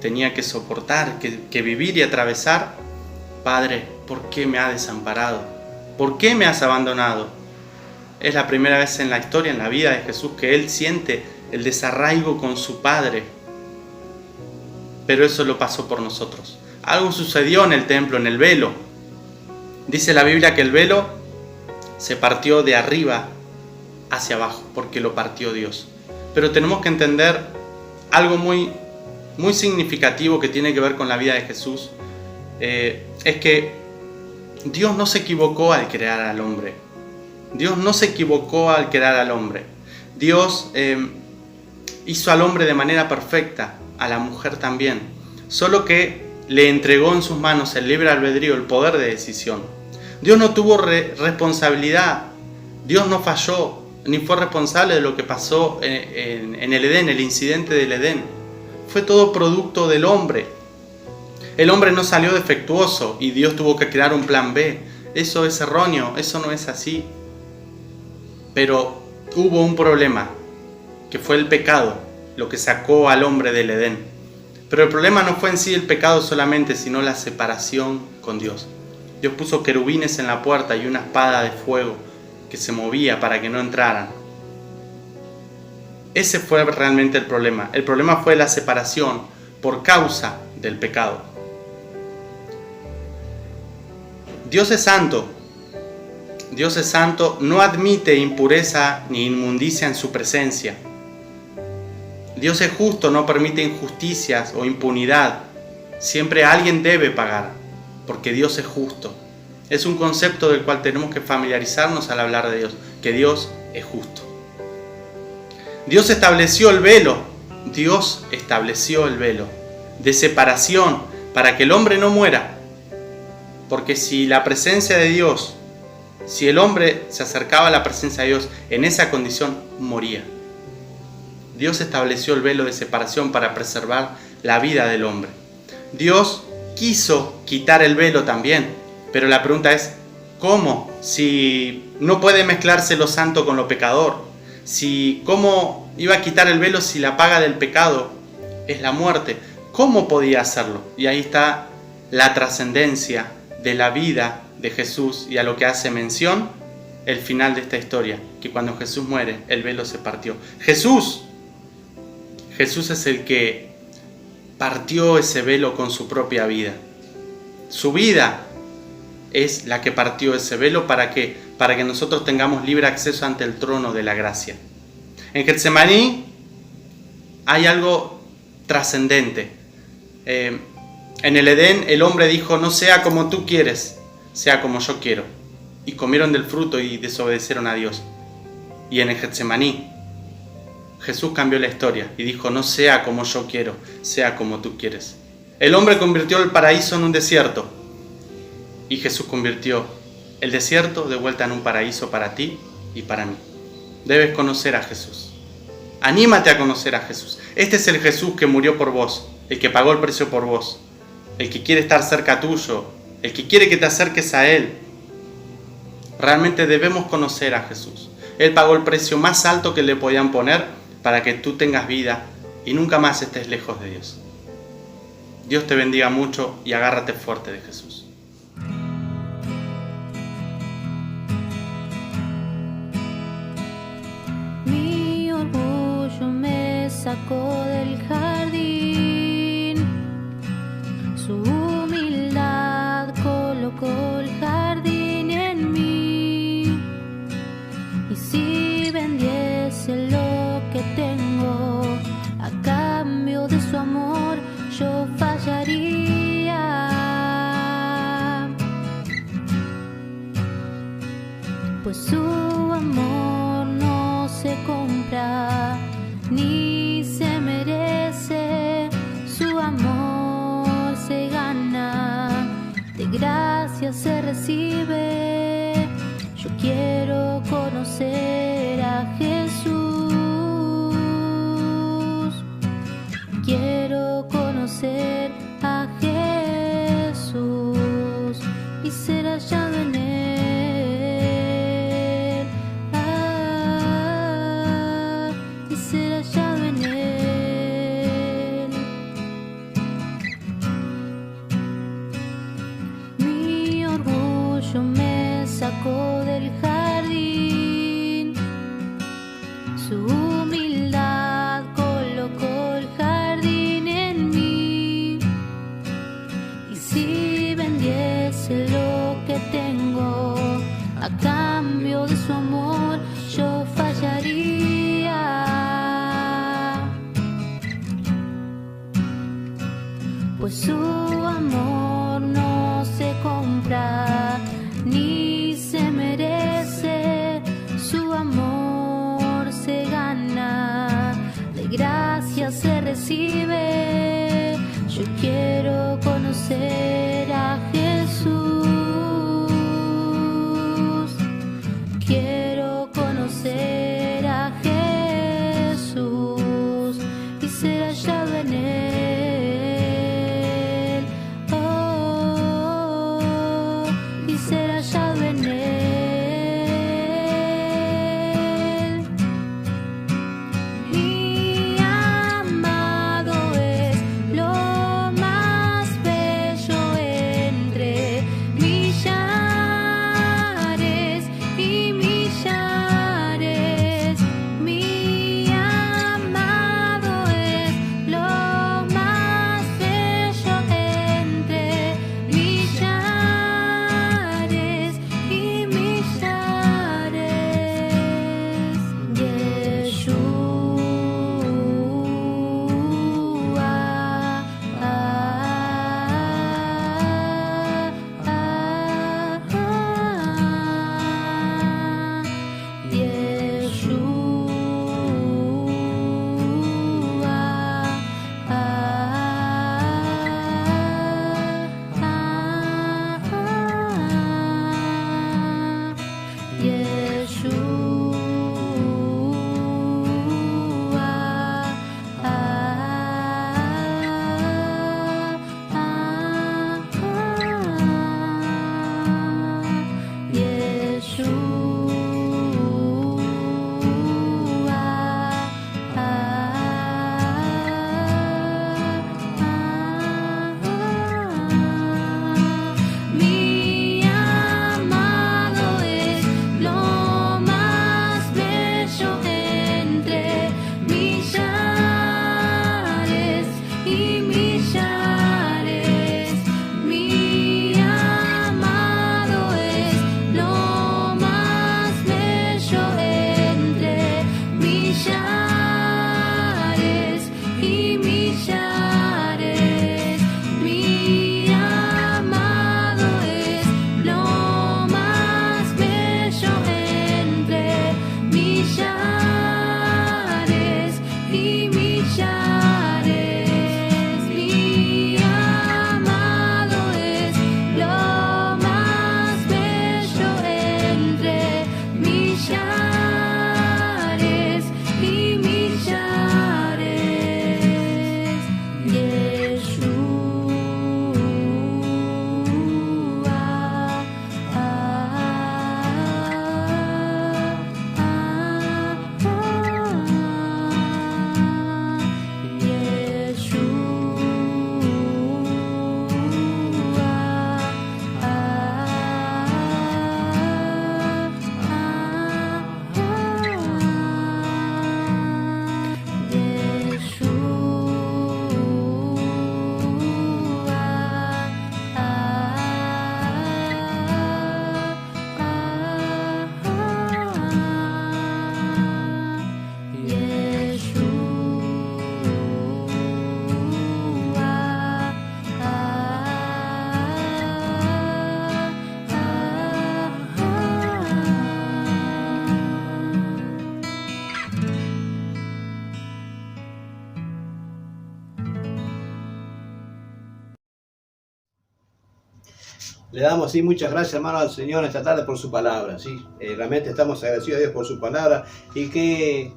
tenía que soportar, que vivir y atravesar. Padre, ¿por qué me has desamparado? ¿Por qué me has abandonado? Es la primera vez en la historia, en la vida de Jesús, que Él siente el desarraigo con su Padre. Pero eso lo pasó por nosotros. Algo sucedió en el templo, en el velo. Dice la Biblia que el velo se partió de arriba hacia abajo, porque lo partió Dios. Pero tenemos que entender algo muy significativo que tiene que ver con la vida de Jesús. Es que Dios no se equivocó al crear al hombre. Dios no se equivocó al crear al hombre. Dios hizo al hombre de manera perfecta, a la mujer también. Solo que le entregó en sus manos el libre albedrío, el poder de decisión. Dios no tuvo responsabilidad, Dios no falló, ni fue responsable de lo que pasó en el Edén, el incidente del Edén. Fue todo producto del hombre. El hombre no salió defectuoso y Dios tuvo que crear un plan B. Eso es erróneo, eso no es así. Pero hubo un problema, que fue el pecado, lo que sacó al hombre del Edén. Pero el problema no fue en sí el pecado solamente, sino la separación con Dios. Dios puso querubines en la puerta y una espada de fuego que se movía para que no entraran. Ese fue realmente el problema. El problema fue la separación por causa del pecado. Dios es santo. Dios es santo, no admite impureza ni inmundicia en su presencia. Dios es justo, no permite injusticias o impunidad. Siempre alguien debe pagar, porque Dios es justo. Es un concepto del cual tenemos que familiarizarnos al hablar de Dios, que Dios es justo. Dios estableció el velo, Dios estableció el velo de separación para que el hombre no muera. Porque si la presencia de Dios, si el hombre se acercaba a la presencia de Dios en esa condición, moría. Dios estableció el velo de separación para preservar la vida del hombre. Dios quiso quitar el velo también, pero la pregunta es, ¿cómo? Si no puede mezclarse lo santo con lo pecador. ¿Cómo iba a quitar el velo si la paga del pecado es la muerte? ¿Cómo podía hacerlo? Y ahí está la trascendencia de la vida de Jesús y a lo que hace mención el final de esta historia, que cuando Jesús muere, el velo se partió. Jesús es el que partió ese velo con su propia vida. Su vida es la que partió ese velo para que nosotros tengamos libre acceso ante el trono de la gracia. En Getsemaní hay algo trascendente. En el Edén el hombre dijo, no sea como tú quieres, sea como yo quiero. Y comieron del fruto y desobedecieron a Dios. Y en el Getsemaní Jesús cambió la historia y dijo, no sea como yo quiero, sea como tú quieres. El hombre convirtió el paraíso en un desierto y Jesús convirtió el desierto de vuelta en un paraíso para ti y para mí. Debes conocer a Jesús. Anímate a conocer a Jesús. Este es el Jesús que murió por vos, el que pagó el precio por vos, el que quiere estar cerca tuyo, el que quiere que te acerques a Él. Realmente debemos conocer a Jesús. Él pagó el precio más alto que le podían poner para que tú tengas vida y nunca más estés lejos de Dios. Dios te bendiga mucho y agárrate fuerte de Jesús. Mi orgullo me sacó del jardín, su humildad colocó el jardín en mí. Y si vendiese lo que tengo a cambio de su amor, yo fallaría, pues su amor no se compra ni se merece, su amor se gana, de gracia se recibe. Yo quiero conocer a Jesús, quiero conocer a Jesús y ser hallado en Él, y ser hallado en Él. Mi orgullo me sacó del jardín, su humildad colocó el jardín en mí. Y si vendiese lo que tengo a cambio de su amor, yo fallaría, pues su amor no se compra ni se merece, su amor se gana, de gracia se recibe. Yo quiero conocer a Jesús, quiero conocer Le damos sí, muchas gracias, hermano, al Señor esta tarde por su palabra. ¿Sí? Realmente estamos agradecidos a Dios por su palabra y que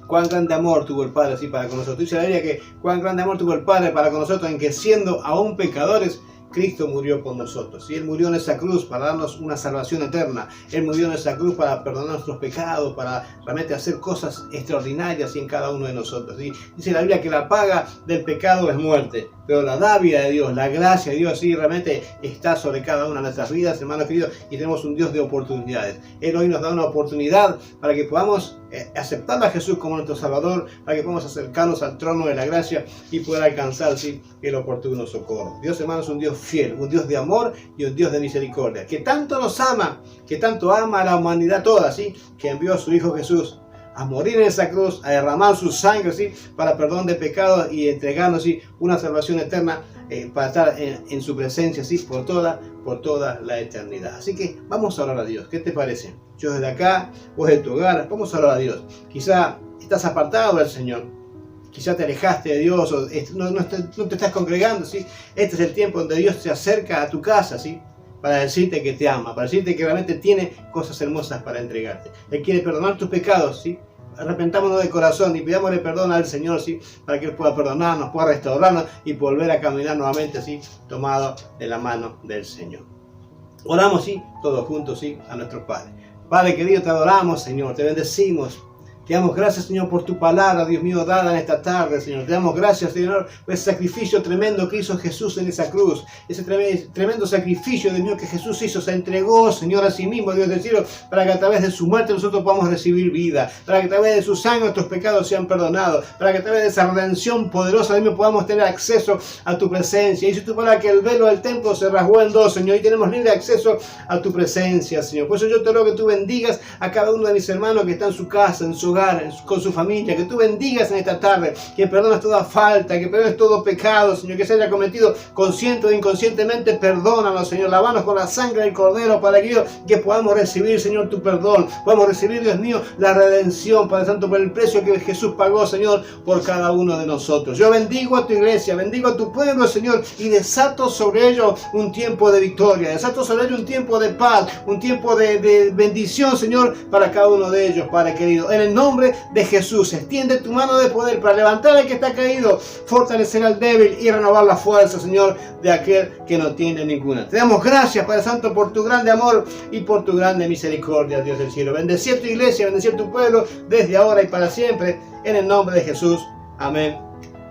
cuán grande amor tuvo el Padre ¿sí? para con nosotros. Dice la Biblia que cuán grande amor tuvo el Padre para con nosotros en que siendo aún pecadores, Cristo murió por nosotros. Y Él murió en esa cruz para darnos una salvación eterna. Él murió en esa cruz para perdonar nuestros pecados, para realmente hacer cosas extraordinarias en cada uno de nosotros. ¿Sí? Dice la Biblia que la paga del pecado es muerte, pero la dádiva de Dios, la gracia de Dios, sí, realmente está sobre cada una de nuestras vidas, hermanos queridos, y tenemos un Dios de oportunidades. Él hoy nos da una oportunidad para que podamos aceptar a Jesús como nuestro Salvador, para que podamos acercarnos al trono de la gracia y poder alcanzar ¿sí? el oportuno socorro. Dios, hermanos, es un Dios fiel, un Dios de amor y un Dios de misericordia, que tanto nos ama, que tanto ama a la humanidad toda, ¿sí? que envió a su Hijo Jesús a morir en esa cruz, a derramar su sangre ¿sí? para perdón de pecados y entregarnos ¿sí? una salvación eterna para estar en su presencia ¿sí? por toda la eternidad. Así que vamos a orar a Dios. ¿Qué te parece? Yo desde acá, vos de tu hogar, vamos a orar a Dios. Quizá estás apartado del Señor, quizá te alejaste de Dios o no te estás congregando. ¿sí? Este es el tiempo donde Dios se acerca a tu casa, ¿sí? para decirte que te ama, para decirte que realmente tiene cosas hermosas para entregarte. Él quiere perdonar tus pecados, ¿sí? Arrepentámonos de corazón y pidámosle perdón al Señor, ¿sí? para que Él pueda perdonarnos, pueda restaurarnos y volver a caminar nuevamente, ¿sí? tomado de la mano del Señor. Oramos, ¿sí? todos juntos, ¿sí? a nuestro Padre. Padre querido, te adoramos, Señor, te bendecimos. Te damos gracias, Señor, por tu palabra, Dios mío, dada en esta tarde, Señor. Te damos gracias, Señor, por ese sacrificio tremendo que hizo Jesús en esa cruz. Ese tremendo sacrificio, Dios mío, que Jesús hizo, se entregó, Señor, a sí mismo, Dios del cielo, para que a través de su muerte nosotros podamos recibir vida, para que a través de su sangre nuestros pecados sean perdonados, para que a través de esa redención poderosa, Dios mío, podamos tener acceso a tu presencia. Y dice tu palabra que el velo del templo se rasgó en dos, Señor, y tenemos libre acceso a tu presencia, Señor. Por eso yo te ruego que tú bendigas a cada uno de mis hermanos que está en su casa, en su hogar, con su familia, que tú bendigas en esta tarde, que perdones toda falta, que perdones todo pecado, Señor, que se haya cometido consciente o inconscientemente, perdónanos, Señor, lavanos con la sangre del Cordero, para que podamos recibir, Señor, tu perdón, podamos recibir, Dios mío, la redención, Padre Santo, por el precio que Jesús pagó, Señor, por cada uno de nosotros. Yo bendigo a tu iglesia, bendigo a tu pueblo, Señor, y desato sobre ellos un tiempo de victoria, desato sobre ellos un tiempo de paz, un tiempo de bendición, Señor, para cada uno de ellos, Padre querido. En el nombre de Jesús, extiende tu mano de poder para levantar al que está caído, fortalecer al débil y renovar la fuerza, Señor, de aquel que no tiene ninguna. Te damos gracias, Padre Santo, por tu grande amor y por tu grande misericordia, Dios del cielo. Bendecir tu iglesia, bendecir tu pueblo desde ahora y para siempre, en el nombre de Jesús. Amén,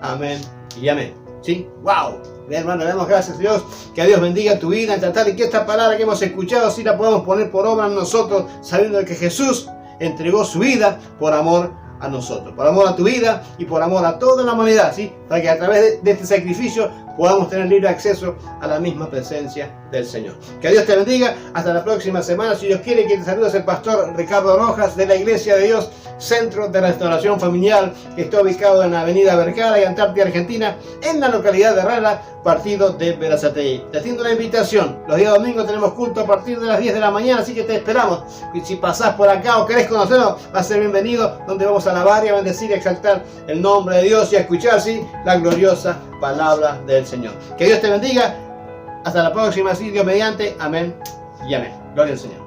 amén y amén. ¿Sí? ¡Wow! Bien, hermano, le damos gracias a Dios, que Dios bendiga tu vida, en tratar de que esta palabra que hemos escuchado, sí la podamos poner por obra en nosotros, sabiendo de que Jesús entregó su vida por amor a nosotros, por amor a tu vida y por amor a toda la humanidad, ¿sí? Para que a través de este sacrificio podamos tener libre acceso a la misma presencia del Señor. Que Dios te bendiga. Hasta la próxima semana. Si Dios quiere, que te saludes el pastor Ricardo Rojas de la Iglesia de Dios, Centro de Restauración Familiar, que está ubicado en la avenida Vergara y Antártida, Argentina, en la localidad de Rala, partido de Berazategui. Te haciendo una invitación. Los días domingos tenemos culto a partir de las 10 de la mañana, así que te esperamos. Y si pasás por acá o querés conocernos, va a ser bienvenido, donde vamos a alabar y a bendecir y a exaltar el nombre de Dios y a escuchar, sí, la gloriosa palabra del Señor. Que Dios te bendiga. Hasta la próxima, sí, Dios mediante. Amén y amén. Gloria al Señor.